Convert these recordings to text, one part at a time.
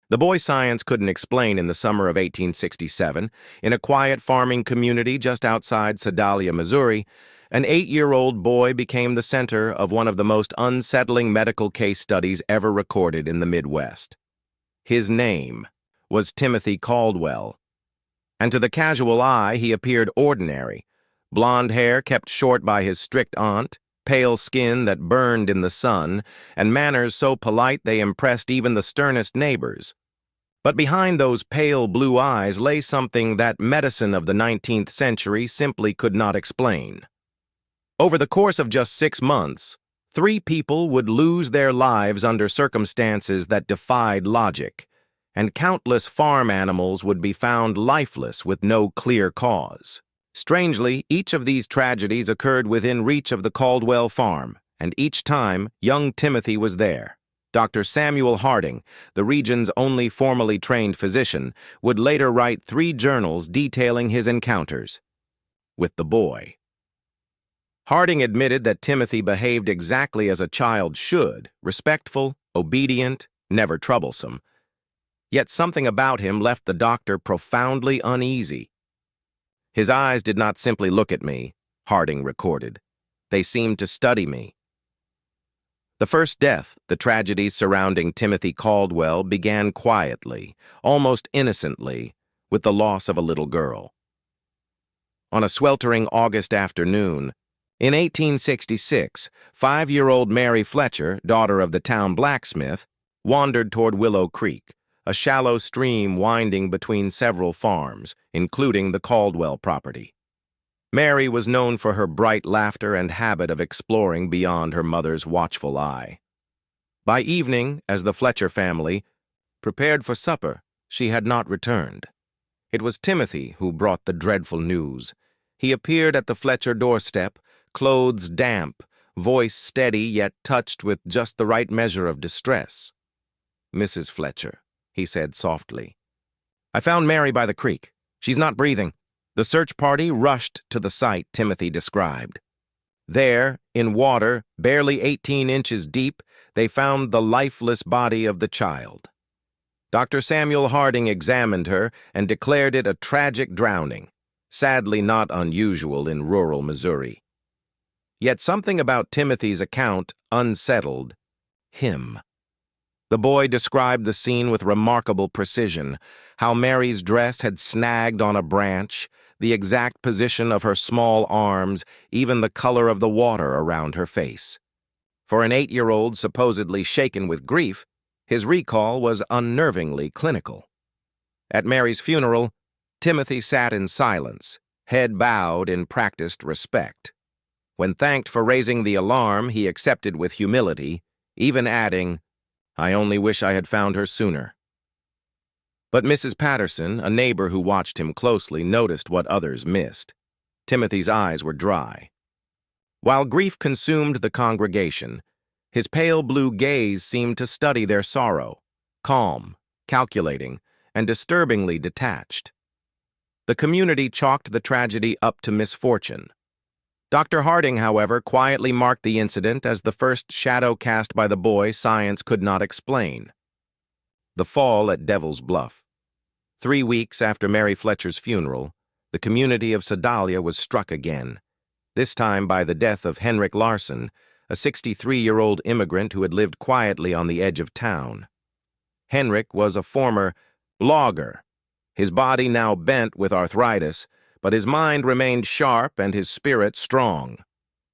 The boy science couldn't explain in the summer of 1867, in a quiet farming community just outside Sedalia, Missouri, an 8-year-old boy became the center of one of the most unsettling medical case studies ever recorded in the Midwest. His name was Timothy Caldwell, and to the casual eye he appeared ordinary. Blonde hair kept short by his strict aunt, pale skin that burned in the sun, and manners so polite they impressed even the sternest neighbors. But behind those pale blue eyes lay something that medicine of the 19th century simply could not explain. Over the course of just 6 months, 3 people would lose their lives under circumstances that defied logic, and countless farm animals would be found lifeless with no clear cause. Strangely, each of these tragedies occurred within reach of the Caldwell farm, and each time, young Timothy was there. Dr. Samuel Harding, the region's only formally trained physician, would later write 3 journals detailing his encounters with the boy. Harding admitted that Timothy behaved exactly as a child should, respectful, obedient, never troublesome. Yet something about him left the doctor profoundly uneasy. His eyes did not simply look at me, Harding recorded. They seemed to study me. The first death, the tragedies surrounding Timothy Caldwell, began quietly, almost innocently, with the loss of a little girl. On a sweltering August afternoon, in 1866, 5-year-old Mary Fletcher, daughter of the town blacksmith, wandered toward Willow Creek, a shallow stream winding between several farms, including the Caldwell property. Mary was known for her bright laughter and habit of exploring beyond her mother's watchful eye. By evening, as the Fletcher family prepared for supper, she had not returned. It was Timothy who brought the dreadful news. He appeared at the Fletcher doorstep, clothes damp, voice steady yet touched with just the right measure of distress. "Mrs. Fletcher," he said softly, "I found Mary by the creek. She's not breathing." The search party rushed to the site Timothy described. There, in water barely 18 inches deep, they found the lifeless body of the child. Dr. Samuel Harding examined her and declared it a tragic drowning, sadly not unusual in rural Missouri. Yet something about Timothy's account unsettled him. The boy described the scene with remarkable precision, how Mary's dress had snagged on a branch, the exact position of her small arms, even the color of the water around her face. For an 8-year-old supposedly shaken with grief, his recall was unnervingly clinical. At Mary's funeral, Timothy sat in silence, head bowed in practiced respect. When thanked for raising the alarm, he accepted with humility, even adding, "I only wish I had found her sooner." But Mrs. Patterson, a neighbor who watched him closely, noticed what others missed. Timothy's eyes were dry. While grief consumed the congregation, his pale blue gaze seemed to study their sorrow, calm, calculating, and disturbingly detached. The community chalked the tragedy up to misfortune. Dr. Harding, however, quietly marked the incident as the first shadow cast by the boy science could not explain. The fall at Devil's Bluff. 3 weeks after Mary Fletcher's funeral, the community of Sedalia was struck again, this time by the death of Henrik Larson, a 63-year-old immigrant who had lived quietly on the edge of town. Henrik was a former logger, his body now bent with arthritis, but his mind remained sharp and his spirit strong.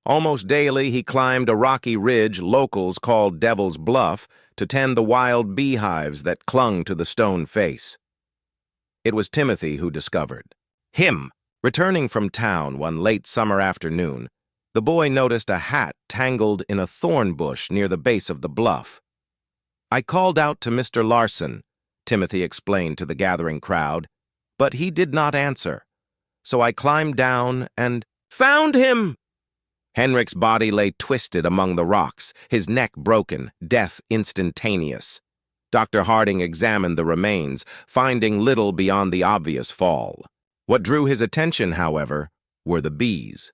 Almost daily he climbed a rocky ridge locals called Devil's Bluff to tend the wild beehives that clung to the stone face. It was Timothy who discovered him. Returning from town one late summer afternoon, the boy noticed a hat tangled in a thorn bush near the base of the bluff. "I called out to Mr. Larson," Timothy explained to the gathering crowd, "but he did not answer. So I climbed down and found him." Henrik's body lay twisted among the rocks, his neck broken, death instantaneous. Dr. Harding examined the remains, finding little beyond the obvious fall. What drew his attention, however, were the bees.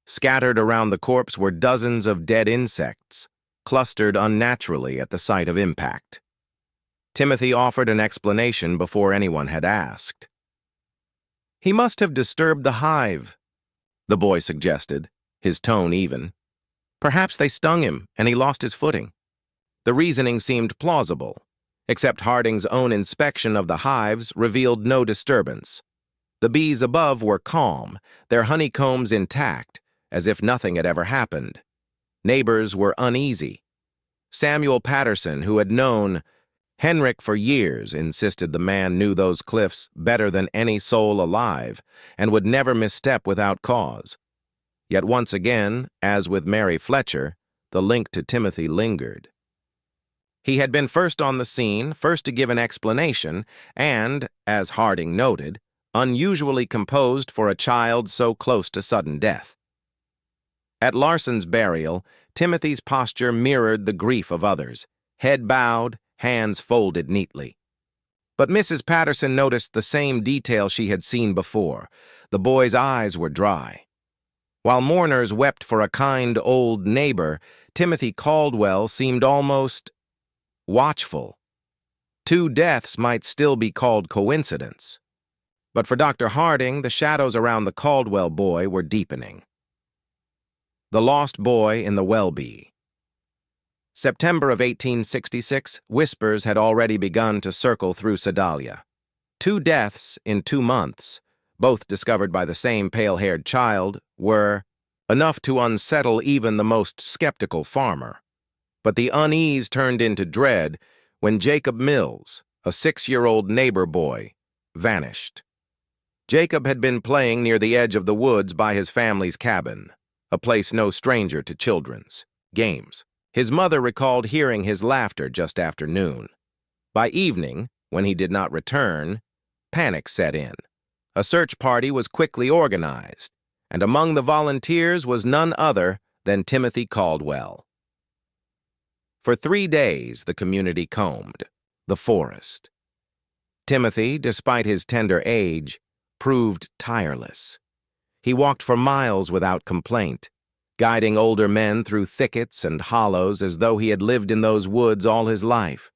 Scattered around the corpse were dozens of dead insects, clustered unnaturally at the site of impact. Timothy offered an explanation before anyone had asked. "He must have disturbed the hive," the boy suggested, his tone even. "Perhaps they stung him and he lost his footing." The reasoning seemed plausible, except Harding's own inspection of the hives revealed no disturbance. The bees above were calm, their honeycombs intact, as if nothing had ever happened. Neighbors were uneasy. Samuel Patterson, who had known Henrik for years, insisted the man knew those cliffs better than any soul alive and would never misstep without cause. Yet once again, as with Mary Fletcher, the link to Timothy lingered. He had been first on the scene, first to give an explanation, and, as Harding noted, unusually composed for a child so close to sudden death. At Larson's burial, Timothy's posture mirrored the grief of others, head bowed, hands folded neatly. But Mrs. Patterson noticed the same detail she had seen before. The boy's eyes were dry. While mourners wept for a kind old neighbor, Timothy Caldwell seemed almost watchful. 2 deaths might still be called coincidence. But for Dr. Harding, the shadows around the Caldwell boy were deepening. The Lost Boy in the Welby. September of 1866, whispers had already begun to circle through Sedalia. 2 deaths in 2 months, both discovered by the same pale-haired child, were enough to unsettle even the most skeptical farmer. But the unease turned into dread when Jacob Mills, a 6-year-old neighbor boy, vanished. Jacob had been playing near the edge of the woods by his family's cabin, a place no stranger to children's games. His mother recalled hearing his laughter just after noon. By evening, when he did not return, panic set in. A search party was quickly organized, and among the volunteers was none other than Timothy Caldwell. For 3 days, the community combed the forest. Timothy, despite his tender age, proved tireless. He walked for miles without complaint, guiding older men through thickets and hollows as though he had lived in those woods all his life.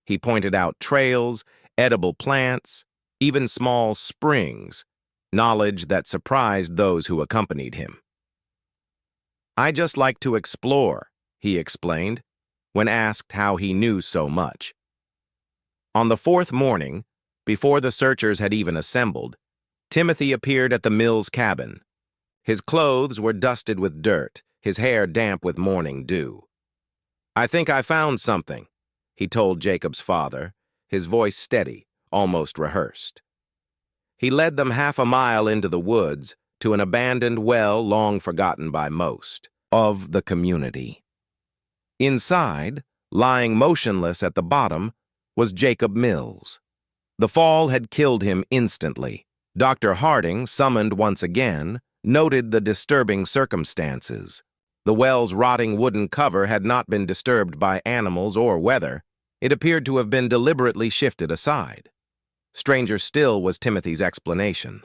He pointed out trails, edible plants, even small springs, knowledge that surprised those who accompanied him. "I just like to explore," he explained, when asked how he knew so much. On the 4th morning, before the searchers had even assembled, Timothy appeared at the Mills cabin. His clothes were dusted with dirt, his hair damp with morning dew. "I think I found something," he told Jacob's father, his voice steady, almost rehearsed. He led them half a mile into the woods to an abandoned well long forgotten by most of the community. Inside, lying motionless at the bottom, was Jacob Mills. The fall had killed him instantly. Dr. Harding, summoned once again, noted the disturbing circumstances. The well's rotting wooden cover had not been disturbed by animals or weather. It appeared to have been deliberately shifted aside. Stranger still was Timothy's explanation.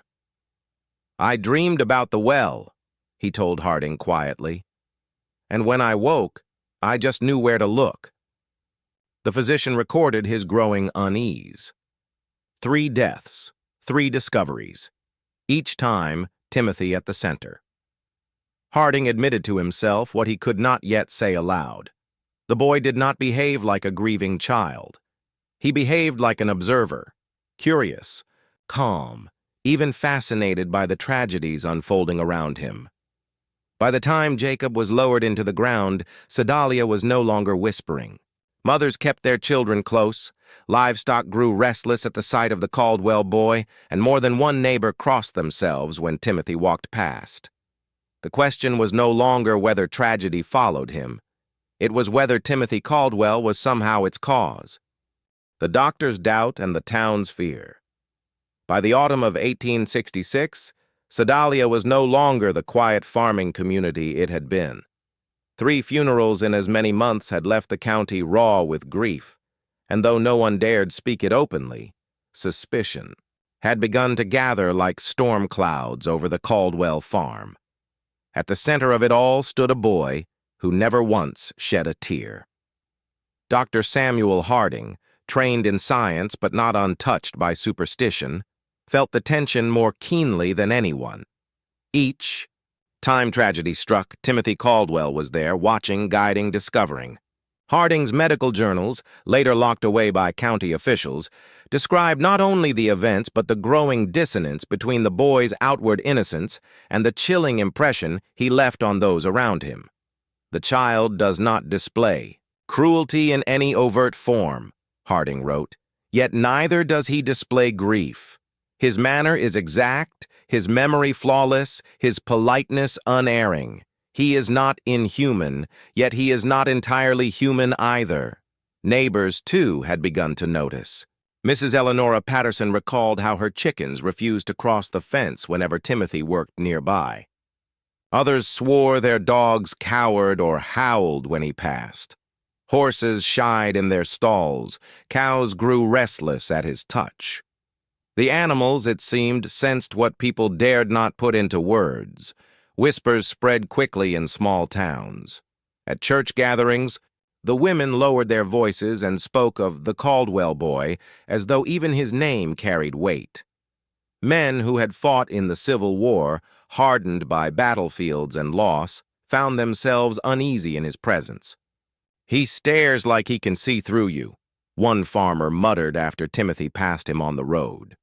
"I dreamed about the well," he told Harding quietly. "And when I woke, I just knew where to look." The physician recorded his growing unease. 3 deaths, 3 discoveries, each time Timothy at the center. Harding admitted to himself what he could not yet say aloud. The boy did not behave like a grieving child. He behaved like an observer, curious, calm, even fascinated by the tragedies unfolding around him. By the time Jacob was lowered into the ground, Sedalia was no longer whispering. Mothers kept their children close, livestock grew restless at the sight of the Caldwell boy, and more than one neighbor crossed themselves when Timothy walked past. The question was no longer whether tragedy followed him. It was whether Timothy Caldwell was somehow its cause. The doctor's doubt and the town's fear. By the autumn of 1866, Sedalia was no longer the quiet farming community it had been. 3 funerals in as many months had left the county raw with grief, and though no one dared speak it openly, suspicion had begun to gather like storm clouds over the Caldwell farm. At the center of it all stood a boy who never once shed a tear. Dr. Samuel Harding, trained in science but not untouched by superstition, felt the tension more keenly than anyone. Time tragedy struck. Timothy Caldwell was there, watching, guiding, discovering. Harding's medical journals, later locked away by county officials, described not only the events but the growing dissonance between the boy's outward innocence and the chilling impression he left on those around him. "The child does not display cruelty in any overt form," Harding wrote, "yet neither does he display grief. His manner is exact, his memory flawless, his politeness unerring. He is not inhuman, yet he is not entirely human either." Neighbors, too, had begun to notice. Mrs. Eleanora Patterson recalled how her chickens refused to cross the fence whenever Timothy worked nearby. Others swore their dogs cowered or howled when he passed. Horses shied in their stalls. Cows grew restless at his touch. The animals, it seemed, sensed what people dared not put into words. Whispers spread quickly in small towns. At church gatherings, the women lowered their voices and spoke of the Caldwell boy as though even his name carried weight. Men who had fought in the Civil War, hardened by battlefields and loss, found themselves uneasy in his presence. "He stares like he can see through you," one farmer muttered after Timothy passed him on the road.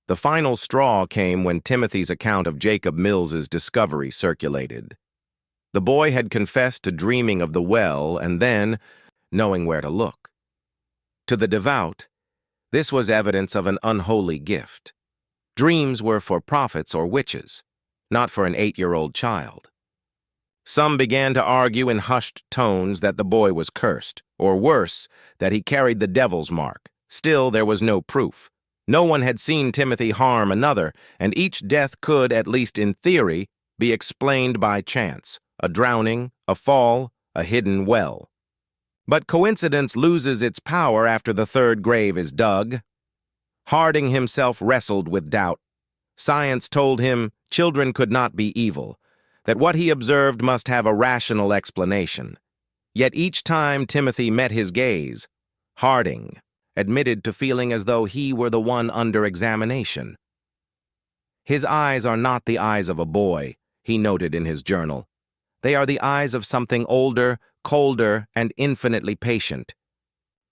The final straw came when Timothy's account of Jacob Mills's discovery circulated. The boy had confessed to dreaming of the well and then knowing where to look. To the devout, this was evidence of an unholy gift. Dreams were for prophets or witches, not for an 8-year-old child. Some began to argue in hushed tones that the boy was cursed, or worse, that he carried the devil's mark. Still, there was no proof. No one had seen Timothy harm another, and each death could, at least in theory, be explained by chance: a drowning, a fall, a hidden well. But coincidence loses its power after the third grave is dug. Harding himself wrestled with doubt. Science told him children could not be evil, that what he observed must have a rational explanation. Yet each time Timothy met his gaze, Harding admitted to feeling as though he were the one under examination. "His eyes are not the eyes of a boy," he noted in his journal. "They are the eyes of something older, colder, and infinitely patient."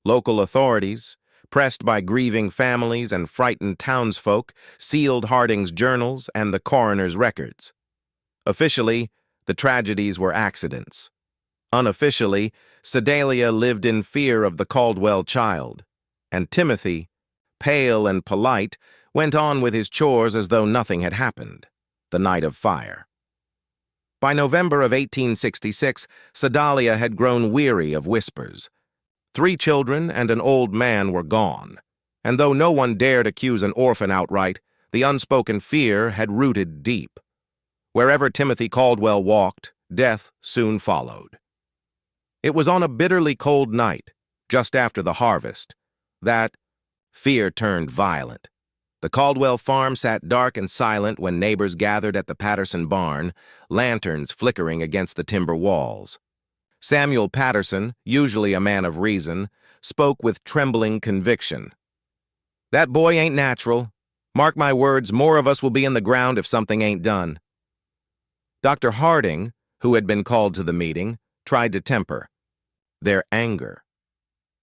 Local authorities, pressed by grieving families and frightened townsfolk, sealed Harding's journals and the coroner's records. Officially, the tragedies were accidents. Unofficially, Sedalia lived in fear of the Caldwell child, and Timothy, pale and polite, went on with his chores as though nothing had happened. The night of fire. By November of 1866, Sedalia had grown weary of whispers. 3 children and an old man were gone, and though no one dared accuse an orphan outright, the unspoken fear had rooted deep. Wherever Timothy Caldwell walked, death soon followed. It was on a bitterly cold night, just after the harvest, that fear turned violent. The Caldwell farm sat dark and silent when neighbors gathered at the Patterson barn, lanterns flickering against the timber walls. Samuel Patterson, usually a man of reason, spoke with trembling conviction. "That boy ain't natural. Mark my words, more of us will be in the ground if something ain't done." Dr. Harding, who had been called to the meeting, tried to temper their anger.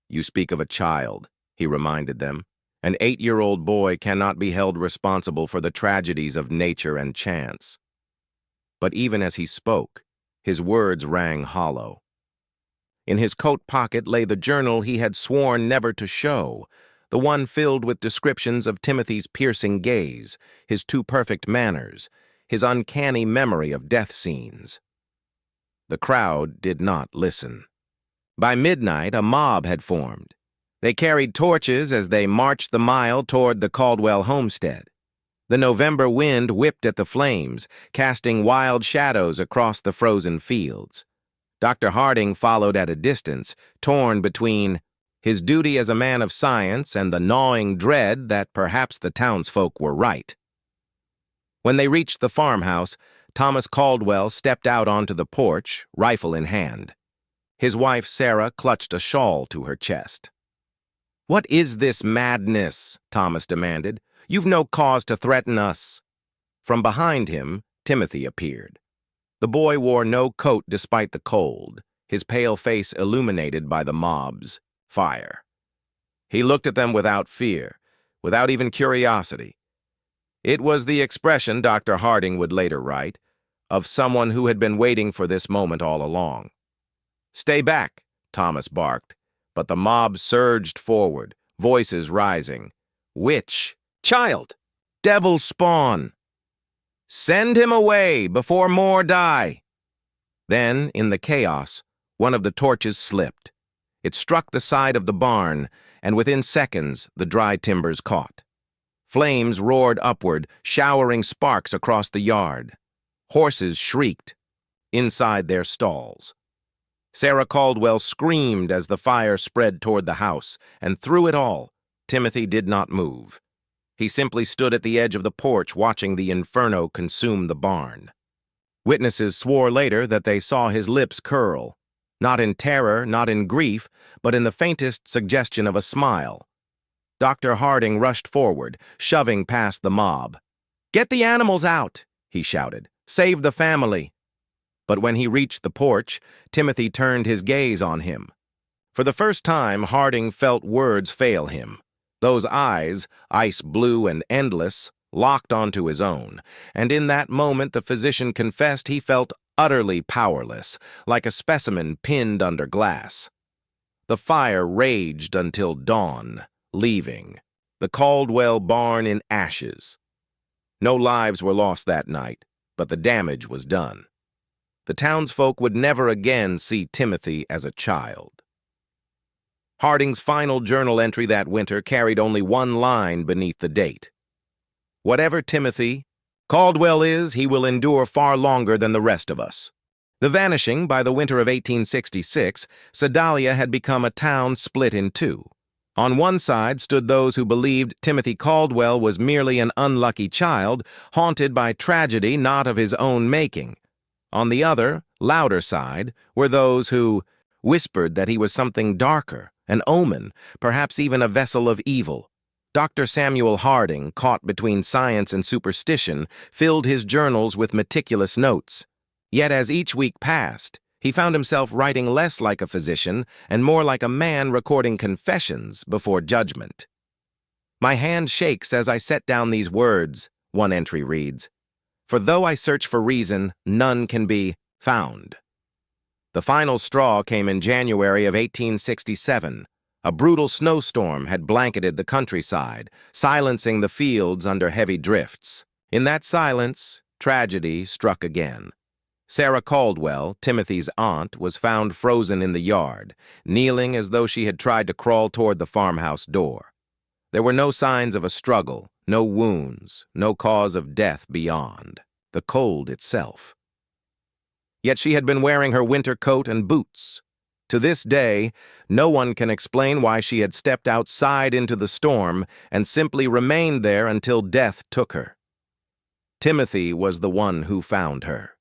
"You speak of a child," he reminded them. "An 8-year-old boy cannot be held responsible for the tragedies of nature and chance." But even as he spoke, his words rang hollow. In his coat pocket lay the journal he had sworn never to show, the one filled with descriptions of Timothy's piercing gaze, his too perfect manners, his uncanny memory of death scenes. The crowd did not listen. By midnight, a mob had formed. They carried torches as they marched the mile toward the Caldwell homestead. The November wind whipped at the flames, casting wild shadows across the frozen fields. Dr. Harding followed at a distance, torn between his duty as a man of science and the gnawing dread that perhaps the townsfolk were right. When they reached the farmhouse, Thomas Caldwell stepped out onto the porch, rifle in hand. His wife, Sarah, clutched a shawl to her chest. "What is this madness?" Thomas demanded. "You've no cause to threaten us." From behind him, Timothy appeared. The boy wore no coat despite the cold, his pale face illuminated by the mob's fire. He looked at them without fear, without even curiosity. It was the expression, Dr. Harding would later write, of someone who had been waiting for this moment all along. "Stay back," Thomas barked, but the mob surged forward, voices rising. "Witch! Child! Devil spawn! Send him away before more die!" Then, in the chaos, one of the torches slipped. It struck the side of the barn, and within seconds, the dry timbers caught. Flames roared upward, showering sparks across the yard. Horses shrieked inside their stalls. Sarah Caldwell screamed as the fire spread toward the house, and through it all, Timothy did not move. He simply stood at the edge of the porch watching the inferno consume the barn. Witnesses swore later that they saw his lips curl, not in terror, not in grief, but in the faintest suggestion of a smile. Dr. Harding rushed forward, shoving past the mob. "Get the animals out," he shouted. "Save the family." But when he reached the porch, Timothy turned his gaze on him. For the first time, Harding felt words fail him. Those eyes, ice blue and endless, locked onto his own, and in that moment the physician confessed he felt utterly powerless, like a specimen pinned under glass. The fire raged until dawn, leaving the Caldwell barn in ashes. No lives were lost that night, but the damage was done. The townsfolk would never again see Timothy as a child. Harding's final journal entry that winter carried only one line beneath the date. "Whatever Timothy Caldwell is, he will endure far longer than the rest of us." The vanishing, by the winter of 1866, Sedalia had become a town split in two. On one side stood those who believed Timothy Caldwell was merely an unlucky child, haunted by tragedy not of his own making. On the other, louder side, were those who whispered that he was something darker, an omen, perhaps even a vessel of evil. Dr. Samuel Harding, caught between science and superstition, filled his journals with meticulous notes. Yet as each week passed, he found himself writing less like a physician and more like a man recording confessions before judgment. "My hand shakes as I set down these words," one entry reads, "for though I search for reason, none can be found." The final straw came in January of 1867. A brutal snowstorm had blanketed the countryside, silencing the fields under heavy drifts. In that silence, tragedy struck again. Sarah Caldwell, Timothy's aunt, was found frozen in the yard, kneeling as though she had tried to crawl toward the farmhouse door. There were no signs of a struggle, no wounds, no cause of death beyond the cold itself. Yet she had been wearing her winter coat and boots. To this day, no one can explain why she had stepped outside into the storm and simply remained there until death took her. Timothy was the one who found her.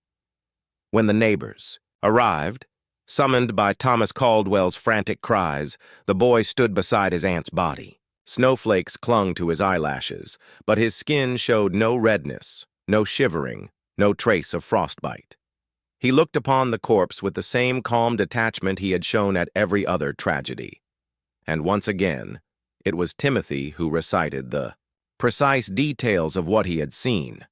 When the neighbors arrived, summoned by Thomas Caldwell's frantic cries, the boy stood beside his aunt's body. Snowflakes clung to his eyelashes, but his skin showed no redness, no shivering, no trace of frostbite. He looked upon the corpse with the same calm detachment he had shown at every other tragedy. And once again, it was Timothy who recited the precise details of what he had seen.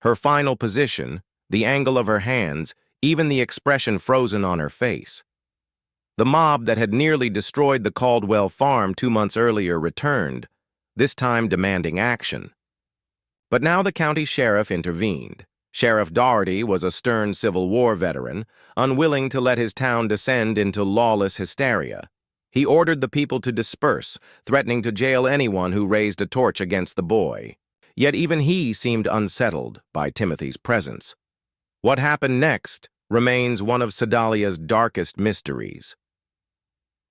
Her final position, the angle of her hands, even the expression frozen on her face. The mob that had nearly destroyed the Caldwell farm 2 months earlier returned, this time demanding action. But now the county sheriff intervened. Sheriff Doherty was a stern Civil War veteran, unwilling to let his town descend into lawless hysteria. He ordered the people to disperse, threatening to jail anyone who raised a torch against the boy. Yet even he seemed unsettled by Timothy's presence. What happened next remains one of Sedalia's darkest mysteries.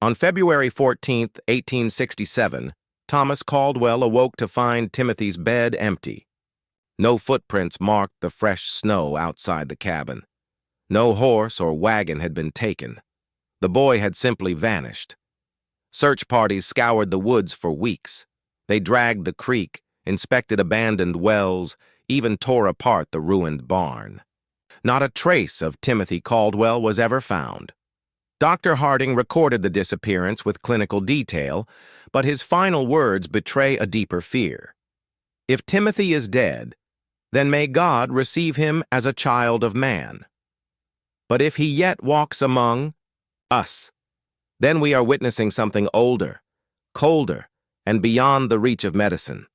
On February 14, 1867, Thomas Caldwell awoke to find Timothy's bed empty. No footprints marked the fresh snow outside the cabin. No horse or wagon had been taken. The boy had simply vanished. Search parties scoured the woods for weeks. They dragged the creek, inspected abandoned wells, even tore apart the ruined barn. Not a trace of Timothy Caldwell was ever found. Dr. Harding recorded the disappearance with clinical detail, but his final words betray a deeper fear. If Timothy is dead, then may God receive him as a child of man. But if he yet walks among us, then we are witnessing something older, colder, and beyond the reach of medicine.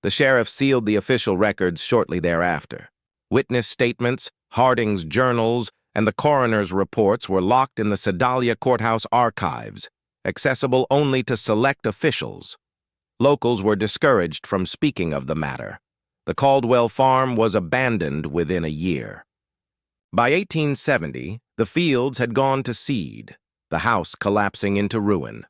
The sheriff sealed the official records shortly thereafter. Witness statements, Harding's journals, and the coroner's reports were locked in the Sedalia Courthouse archives, accessible only to select officials. Locals were discouraged from speaking of the matter. The Caldwell farm was abandoned within a year. By 1870, the fields had gone to seed, the house collapsing into ruin.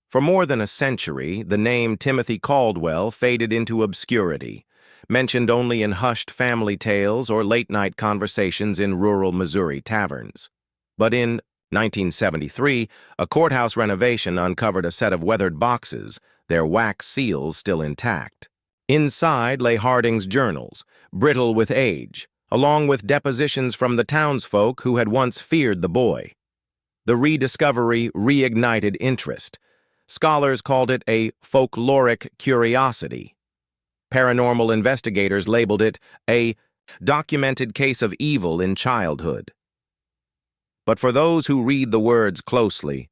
For more than a century, the name Timothy Caldwell faded into obscurity, mentioned only in hushed family tales or late-night conversations in rural Missouri taverns. But in 1973, a courthouse renovation uncovered a set of weathered boxes, their wax seals still intact. Inside lay Harding's journals, brittle with age, along with depositions from the townsfolk who had once feared the boy. The rediscovery reignited interest. Scholars called it a folkloric curiosity. Paranormal investigators labeled it a documented case of evil in childhood. But for those who read the words closely,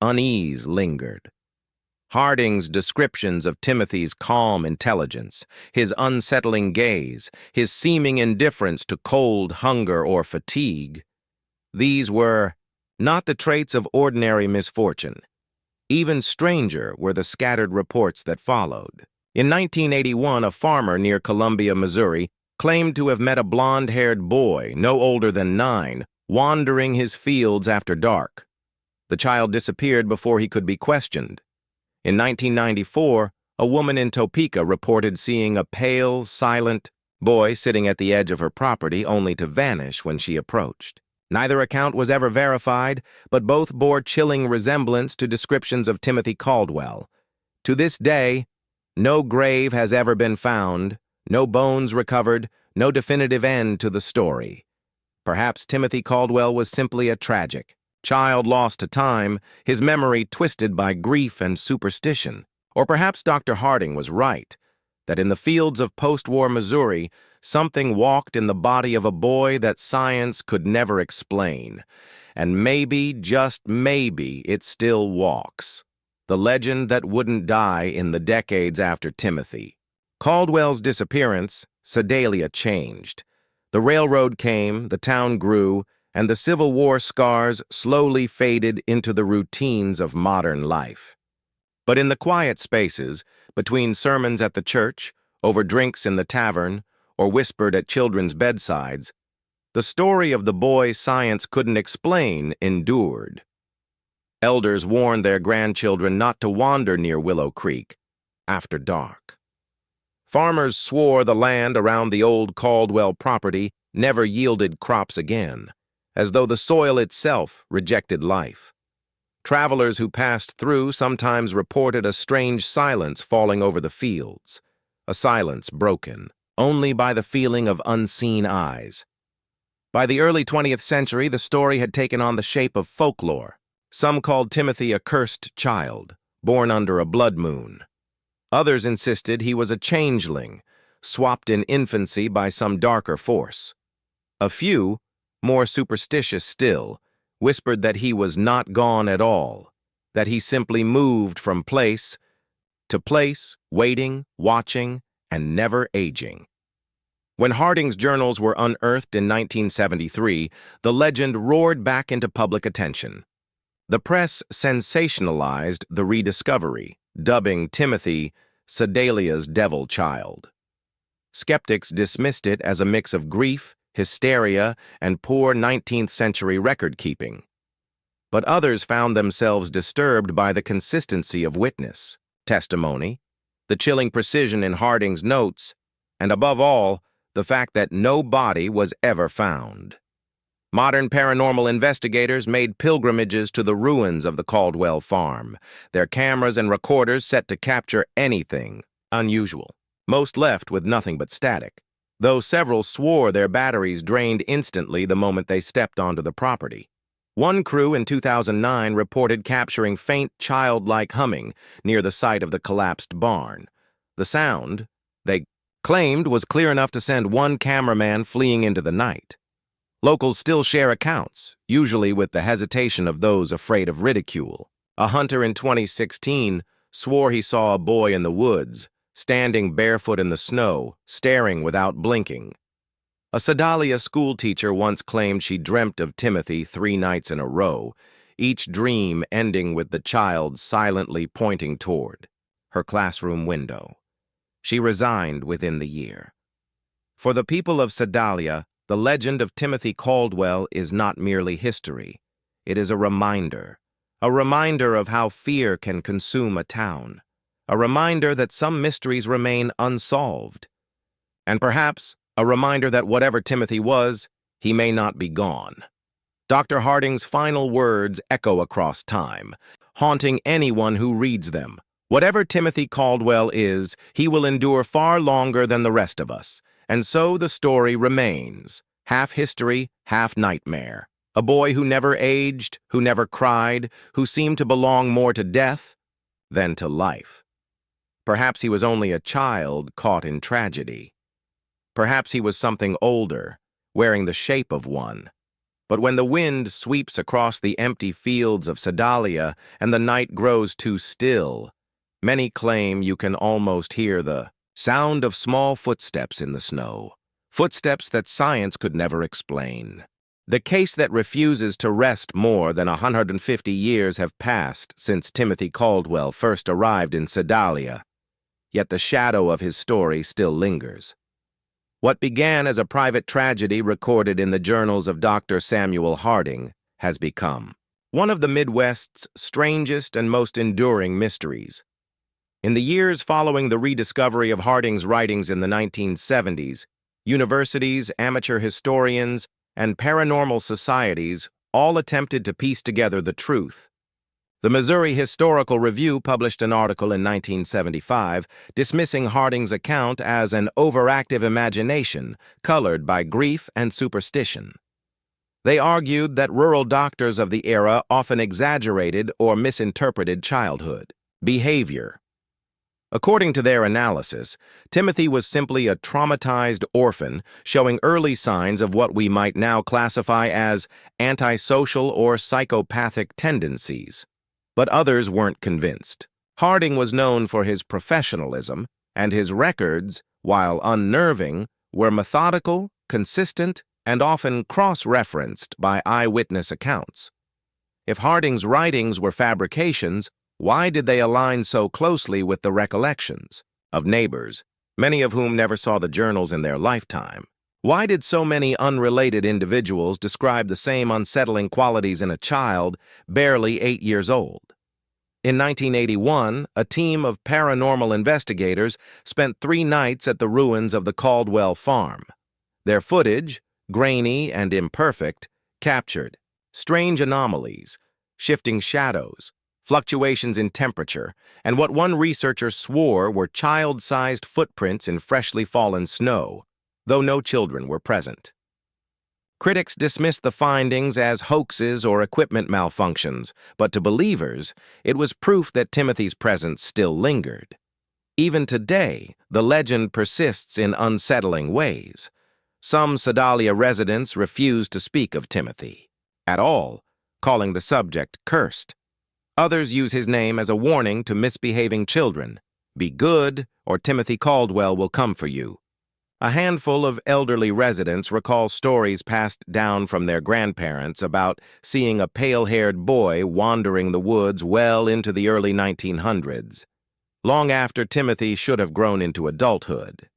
unease lingered. Harding's descriptions of Timothy's calm intelligence, his unsettling gaze, his seeming indifference to cold, hunger, or fatigue, these were not the traits of ordinary misfortune. Even stranger were the scattered reports that followed. In 1981, a farmer near Columbia, Missouri, claimed to have met a blonde-haired boy, no older than 9, wandering his fields after dark. The child disappeared before he could be questioned. In 1994, a woman in Topeka reported seeing a pale, silent boy sitting at the edge of her property only to vanish when she approached. Neither account was ever verified, but both bore chilling resemblance to descriptions of Timothy Caldwell. To this day, no grave has ever been found, no bones recovered, no definitive end to the story. Perhaps Timothy Caldwell was simply a tragic child lost to time, his memory twisted by grief and superstition. Or perhaps Dr. Harding was right, that in the fields of post-war Missouri, something walked in the body of a boy that science could never explain. And maybe, just maybe, it still walks. The legend that wouldn't die in the decades after Timothy. Caldwell's disappearance, Sedalia changed. The railroad came, the town grew, and the Civil War scars slowly faded into the routines of modern life. But in the quiet spaces, between sermons at the church, over drinks in the tavern, or whispered at children's bedsides, the story of the boy science couldn't explain endured. Elders warned their grandchildren not to wander near Willow Creek after dark. Farmers swore the land around the old Caldwell property never yielded crops again, as though the soil itself rejected life. Travelers who passed through sometimes reported a strange silence falling over the fields, a silence broken only by the feeling of unseen eyes. By the early 20th century, the story had taken on the shape of folklore. Some called Timothy a cursed child, born under a blood moon. Others insisted he was a changeling, swapped in infancy by some darker force. A few, more superstitious still, whispered that he was not gone at all, that he simply moved from place to place, waiting, watching, and never aging. When Harding's journals were unearthed in 1973, the legend roared back into public attention. The press sensationalized the rediscovery, dubbing Timothy Sedalia's devil child. Skeptics dismissed it as a mix of grief, hysteria, and poor 19th century record-keeping. But others found themselves disturbed by the consistency of witness, testimony, the chilling precision in Harding's notes, and above all, the fact that no body was ever found. Modern paranormal investigators made pilgrimages to the ruins of the Caldwell farm, their cameras and recorders set to capture anything unusual. Most left with nothing but static, though several swore their batteries drained instantly the moment they stepped onto the property. One crew in 2009 reported capturing faint childlike humming near the site of the collapsed barn. The sound, they claimed, was clear enough to send one cameraman fleeing into the night. Locals still share accounts, usually with the hesitation of those afraid of ridicule. A hunter in 2016 swore he saw a boy in the woods, standing barefoot in the snow, staring without blinking. A Sedalia schoolteacher once claimed she dreamt of Timothy 3 nights in a row, each dream ending with the child silently pointing toward her classroom window. She resigned within the year. For the people of Sedalia, the legend of Timothy Caldwell is not merely history. It is a reminder of how fear can consume a town, a reminder that some mysteries remain unsolved, and perhaps a reminder that whatever Timothy was, he may not be gone. Dr. Harding's final words echo across time, haunting anyone who reads them. Whatever Timothy Caldwell is, he will endure far longer than the rest of us. And so the story remains, half history, half nightmare. A boy who never aged, who never cried, who seemed to belong more to death than to life. Perhaps he was only a child caught in tragedy. Perhaps he was something older, wearing the shape of one. But when the wind sweeps across the empty fields of Sedalia and the night grows too still, many claim you can almost hear the sound of small footsteps in the snow, footsteps that science could never explain. The case that refuses to rest. More than 150 years have passed since Timothy Caldwell first arrived in Sedalia, yet the shadow of his story still lingers. What began as a private tragedy recorded in the journals of Dr. Samuel Harding has become one of the Midwest's strangest and most enduring mysteries. In the years following the rediscovery of Harding's writings in the 1970s, universities, amateur historians, and paranormal societies all attempted to piece together the truth. The Missouri Historical Review published an article in 1975 dismissing Harding's account as an overactive imagination colored by grief and superstition. They argued that rural doctors of the era often exaggerated or misinterpreted childhood behavior. According to their analysis, Timothy was simply a traumatized orphan showing early signs of what we might now classify as antisocial or psychopathic tendencies. But others weren't convinced. Harding was known for his professionalism, and his records, while unnerving, were methodical, consistent, and often cross-referenced by eyewitness accounts. If Harding's writings were fabrications, why did they align so closely with the recollections of neighbors, many of whom never saw the journals in their lifetime? Why did so many unrelated individuals describe the same unsettling qualities in a child barely 8 years old? In 1981, a team of paranormal investigators spent 3 nights at the ruins of the Caldwell farm. Their footage, grainy and imperfect, captured strange anomalies, shifting shadows, fluctuations in temperature, and what one researcher swore were child-sized footprints in freshly fallen snow, though no children were present. Critics dismissed the findings as hoaxes or equipment malfunctions, but to believers, it was proof that Timothy's presence still lingered. Even today, the legend persists in unsettling ways. Some Sedalia residents refuse to speak of Timothy at all, calling the subject cursed. Others use his name as a warning to misbehaving children. Be good, or Timothy Caldwell will come for you. A handful of elderly residents recall stories passed down from their grandparents about seeing a pale-haired boy wandering the woods well into the early 1900s, long after Timothy should have grown into adulthood.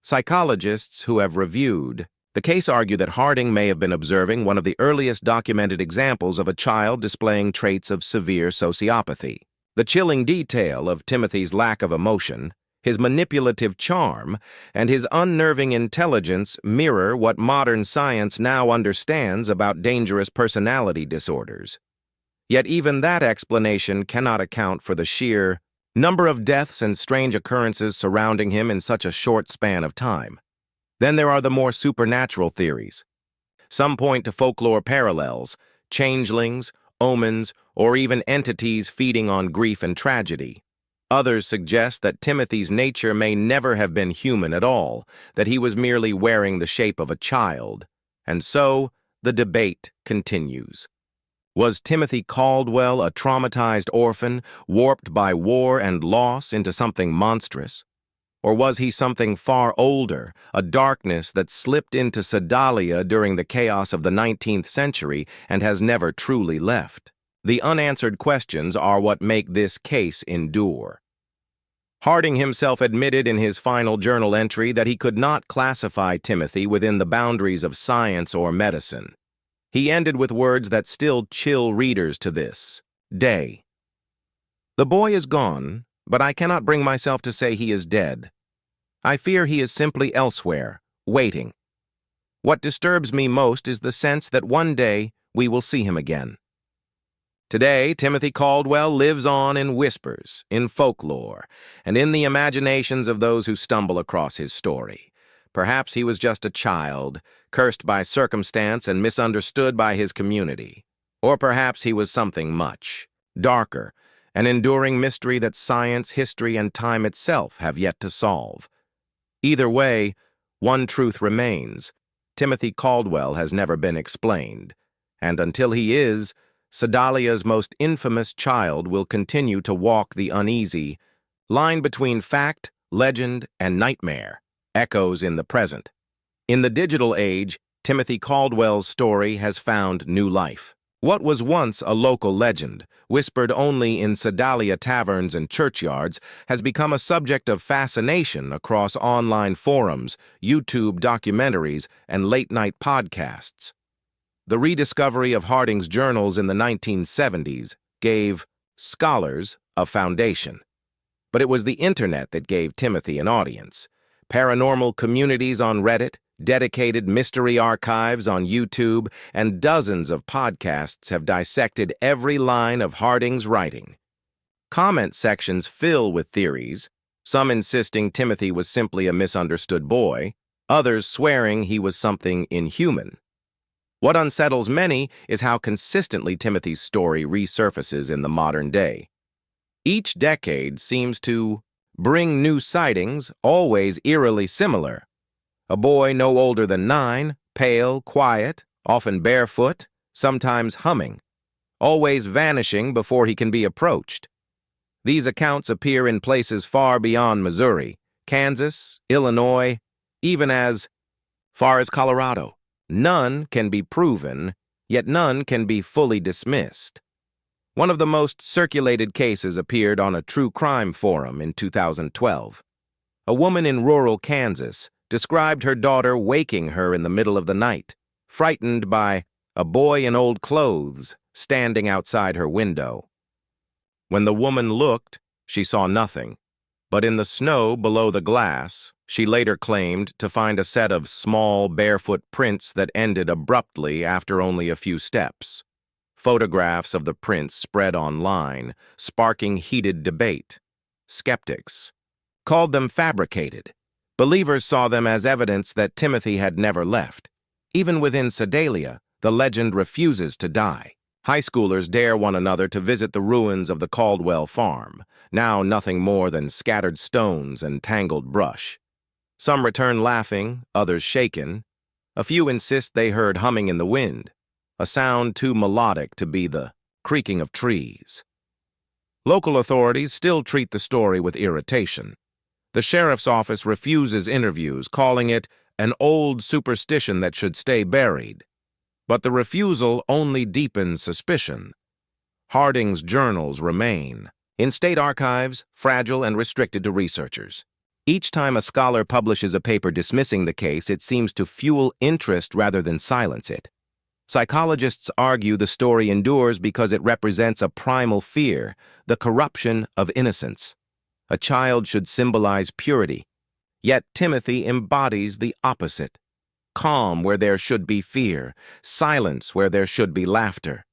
Psychologists who have reviewed the case argue that Harding may have been observing one of the earliest documented examples of a child displaying traits of severe sociopathy. The chilling detail of Timothy's lack of emotion, His manipulative charm and his unnerving intelligence mirror what modern science now understands about dangerous personality disorders. Yet even that explanation cannot account for the sheer number of deaths and strange occurrences surrounding him in such a short span of time. Then there are the more supernatural theories. Some point to folklore parallels, changelings, omens, or even entities feeding on grief and tragedy. Others suggest that Timothy's nature may never have been human at all, that he was merely wearing the shape of a child. And so, the debate continues. Was Timothy Caldwell a traumatized orphan, warped by war and loss into something monstrous? Or was he something far older, a darkness that slipped into Sedalia during the chaos of the 19th century and has never truly left? The unanswered questions are what make this case endure. Harding himself admitted in his final journal entry that he could not classify Timothy within the boundaries of science or medicine. He ended with words that still chill readers to this day. The boy is gone, but I cannot bring myself to say he is dead. I fear he is simply elsewhere, waiting. What disturbs me most is the sense that one day we will see him again. Today, Timothy Caldwell lives on in whispers, in folklore, and in the imaginations of those who stumble across his story. Perhaps he was just a child, cursed by circumstance and misunderstood by his community. Or perhaps he was something much darker, an enduring mystery that science, history, and time itself have yet to solve. Either way, one truth remains. Timothy Caldwell has never been explained, and until he is, Sedalia's most infamous child will continue to walk the uneasy line between fact, legend, and nightmare, echoes in the present. In the digital age, Timothy Caldwell's story has found new life. What was once a local legend, whispered only in Sedalia taverns and churchyards, has become a subject of fascination across online forums, YouTube documentaries, and late-night podcasts. The rediscovery of Harding's journals in the 1970s gave scholars a foundation. But it was the internet that gave Timothy an audience. Paranormal communities on Reddit, dedicated mystery archives on YouTube, and dozens of podcasts have dissected every line of Harding's writing. Comment sections fill with theories, some insisting Timothy was simply a misunderstood boy, others swearing he was something inhuman. What unsettles many is how consistently Timothy's story resurfaces in the modern day. Each decade seems to bring new sightings, always eerily similar. A boy no older than 9, pale, quiet, often barefoot, sometimes humming, always vanishing before he can be approached. These accounts appear in places far beyond Missouri, Kansas, Illinois, even as far as Colorado. None can be proven, yet none can be fully dismissed. One of the most circulated cases appeared on a true crime forum in 2012. A woman in rural Kansas described her daughter waking her in the middle of the night, frightened by a boy in old clothes standing outside her window. When the woman looked, she saw nothing, but in the snow below the glass, she later claimed to find a set of small, barefoot prints that ended abruptly after only a few steps. Photographs of the prints spread online, sparking heated debate. Skeptics called them fabricated. Believers saw them as evidence that Timothy had never left. Even within Sedalia, the legend refuses to die. High schoolers dare one another to visit the ruins of the Caldwell farm, now nothing more than scattered stones and tangled brush. Some return laughing, others shaken. A few insist they heard humming in the wind, a sound too melodic to be the creaking of trees. Local authorities still treat the story with irritation. The sheriff's office refuses interviews, calling it an old superstition that should stay buried. But the refusal only deepens suspicion. Harding's journals remain in state archives, fragile and restricted to researchers. Each time a scholar publishes a paper dismissing the case, it seems to fuel interest rather than silence it. Psychologists argue the story endures because it represents a primal fear, the corruption of innocence. A child should symbolize purity, yet Timothy embodies the opposite. Calm where there should be fear, silence where there should be laughter.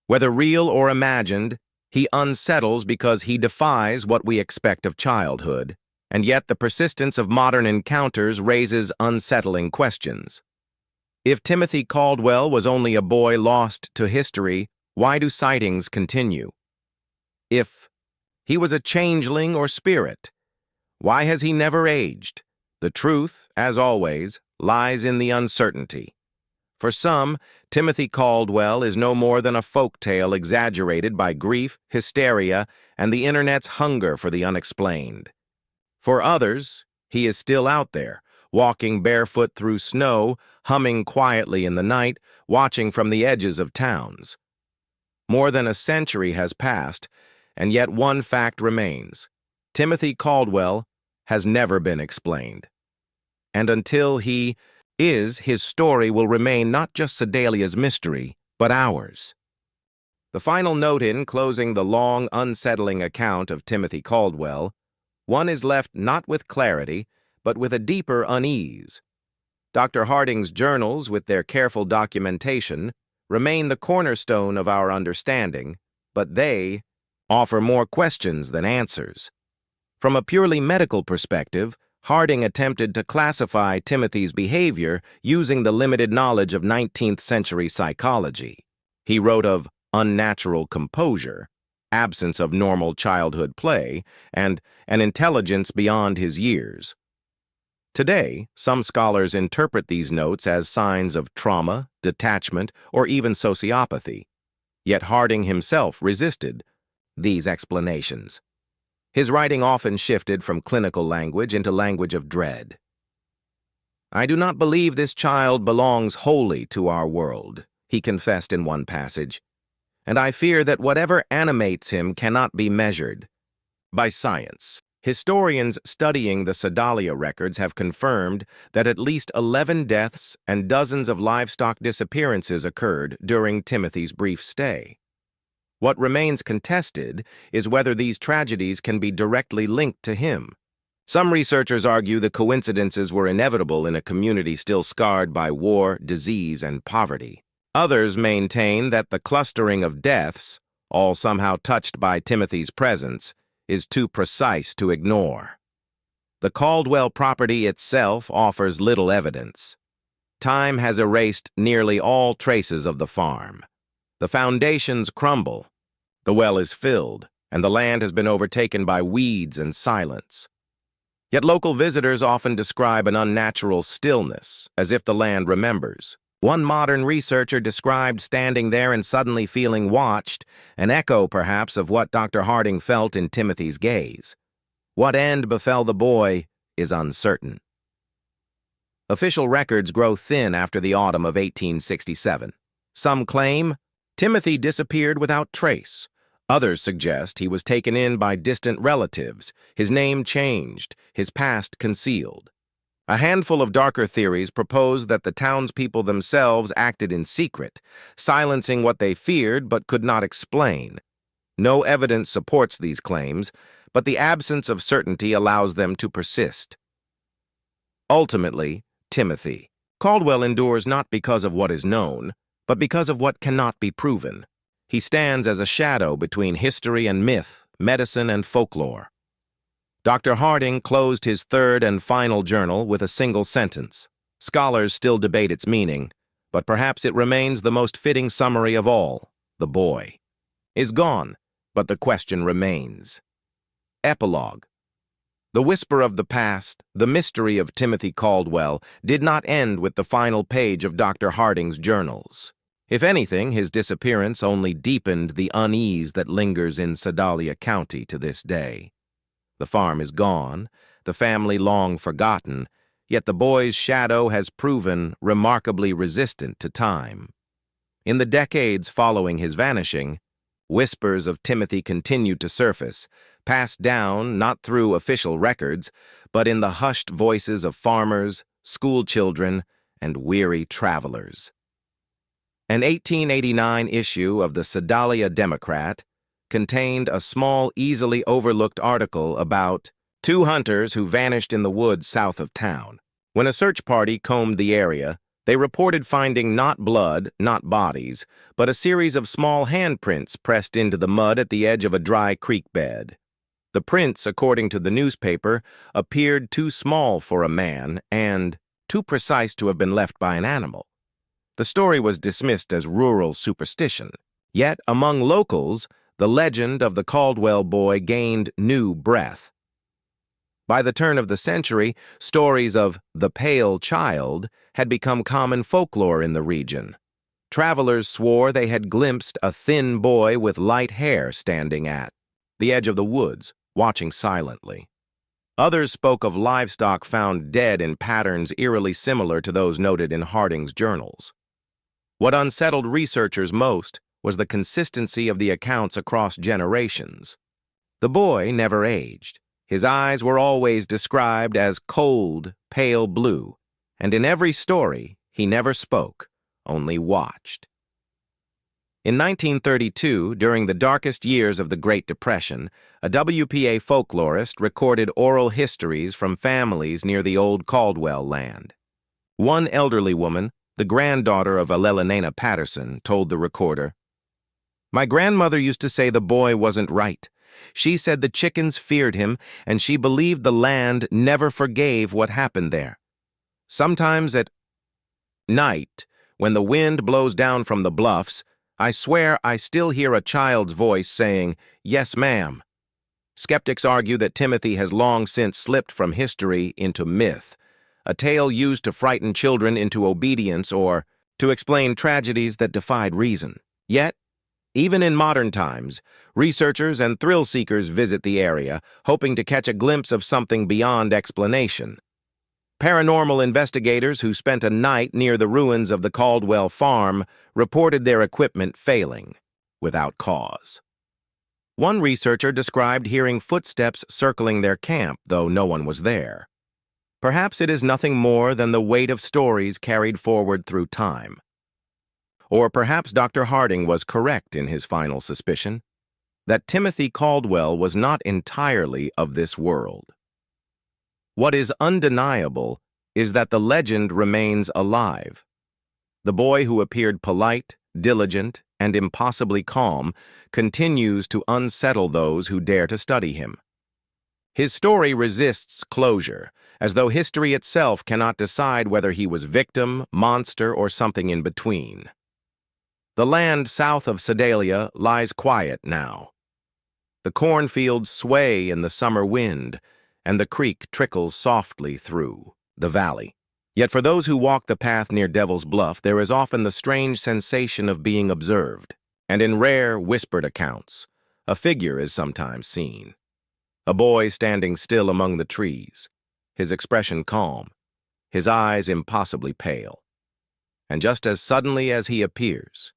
Whether real or imagined, he unsettles because he defies what we expect of childhood, and yet the persistence of modern encounters raises unsettling questions. If Timothy Caldwell was only a boy lost to history, why do sightings continue? If he was a changeling or spirit, why has he never aged? The truth, as always, lies in the uncertainty. For some, Timothy Caldwell is no more than a folk tale exaggerated by grief, hysteria, and the internet's hunger for the unexplained. For others, he is still out there, walking barefoot through snow, humming quietly in the night, watching from the edges of towns. More than a century has passed, and yet one fact remains. Timothy Caldwell has never been explained. And until he is, his story will remain not just Sedalia's mystery, but ours. The final note in closing the long, unsettling account of Timothy Caldwell, one is left not with clarity, but with a deeper unease. Dr. Harding's journals, with their careful documentation, remain the cornerstone of our understanding, but they offer more questions than answers. From a purely medical perspective, Harding attempted to classify Timothy's behavior using the limited knowledge of 19th-century psychology. He wrote of unnatural composure, absence of normal childhood play, and an intelligence beyond his years. Today, some scholars interpret these notes as signs of trauma, detachment, or even sociopathy. Yet Harding himself resisted these explanations. His writing often shifted from clinical language into language of dread. "I do not believe this child belongs wholly to our world," he confessed in one passage, "and I fear that whatever animates him cannot be measured by science." Historians studying the Sedalia records have confirmed that at least 11 deaths and dozens of livestock disappearances occurred during Timothy's brief stay. What remains contested is whether these tragedies can be directly linked to him. Some researchers argue the coincidences were inevitable in a community still scarred by war, disease, and poverty. Others maintain that the clustering of deaths, all somehow touched by Timothy's presence, is too precise to ignore. The Caldwell property itself offers little evidence. Time has erased nearly all traces of the farm. The foundations crumble, the well is filled, and the land has been overtaken by weeds and silence. Yet local visitors often describe an unnatural stillness, as if the land remembers. One modern researcher described standing there and suddenly feeling watched, an echo perhaps of what Dr. Harding felt in Timothy's gaze. What end befell the boy is uncertain. Official records grow thin after the autumn of 1867. Some claim Timothy disappeared without trace. Others suggest he was taken in by distant relatives, his name changed, his past concealed. A handful of darker theories propose that the townspeople themselves acted in secret, silencing what they feared but could not explain. No evidence supports these claims, but the absence of certainty allows them to persist. Ultimately, Timothy Caldwell endures not because of what is known, but because of what cannot be proven. He stands as a shadow between history and myth, medicine and folklore. Dr. Harding closed his third and final journal with a single sentence. Scholars still debate its meaning, but perhaps it remains the most fitting summary of all. The boy is gone, but the question remains. Epilogue. The whisper of the past, the mystery of Timothy Caldwell, did not end with the final page of Dr. Harding's journals. If anything, his disappearance only deepened the unease that lingers in Sedalia County to this day. The farm is gone, the family long forgotten, yet the boy's shadow has proven remarkably resistant to time. In the decades following his vanishing, whispers of Timothy continued to surface, passed down not through official records, but in the hushed voices of farmers, schoolchildren, and weary travelers. An 1889 issue of the Sedalia Democrat contained a small, easily overlooked article about two hunters who vanished in the woods south of town. When a search party combed the area, they reported finding not blood, not bodies, but a series of small handprints pressed into the mud at the edge of a dry creek bed. The prints, according to the newspaper, appeared too small for a man and too precise to have been left by an animal. The story was dismissed as rural superstition. Yet, among locals, the legend of the Caldwell boy gained new breath. By the turn of the century, stories of the pale child had become common folklore in the region. Travelers swore they had glimpsed a thin boy with light hair standing at the edge of the woods, watching silently. Others spoke of livestock found dead in patterns eerily similar to those noted in Harding's journals. What unsettled researchers most was the consistency of the accounts across generations. The boy never aged. His eyes were always described as cold, pale blue, and in every story, he never spoke, only watched. In 1932, during the darkest years of the Great Depression, a WPA folklorist recorded oral histories from families near the old Caldwell land. One elderly woman, the granddaughter of Alelena Patterson, told the recorder, "My grandmother used to say the boy wasn't right. She said the chickens feared him, and she believed the land never forgave what happened there. Sometimes at night, when the wind blows down from the bluffs, I swear I still hear a child's voice saying, 'Yes, ma'am.'" Skeptics argue that Timothy has long since slipped from history into myth, a tale used to frighten children into obedience or to explain tragedies that defied reason. Yet, even in modern times, researchers and thrill-seekers visit the area, hoping to catch a glimpse of something beyond explanation. Paranormal investigators who spent a night near the ruins of the Caldwell farm reported their equipment failing, without cause. One researcher described hearing footsteps circling their camp, though no one was there. Perhaps it is nothing more than the weight of stories carried forward through time. Or perhaps Dr. Harding was correct in his final suspicion, that Timothy Caldwell was not entirely of this world. What is undeniable is that the legend remains alive. The boy who appeared polite, diligent, and impossibly calm continues to unsettle those who dare to study him. His story resists closure, as though history itself cannot decide whether he was victim, monster, or something in between. The land south of Sedalia lies quiet now. The cornfields sway in the summer wind, and the creek trickles softly through the valley. Yet for those who walk the path near Devil's Bluff, there is often the strange sensation of being observed, and in rare, whispered accounts, a figure is sometimes seen. A boy standing still among the trees, his expression calm, his eyes impossibly pale. And just as suddenly as he appears,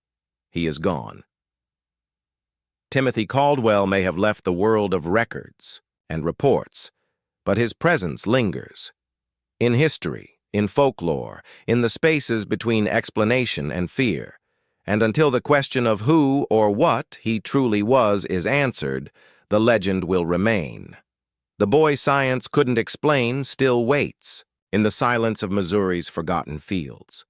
he is gone. Timothy Caldwell may have left the world of records and reports, but his presence lingers. In history, in folklore, in the spaces between explanation and fear, and until the question of who or what he truly was is answered, the legend will remain. The boy science couldn't explain still waits in the silence of Missouri's forgotten fields.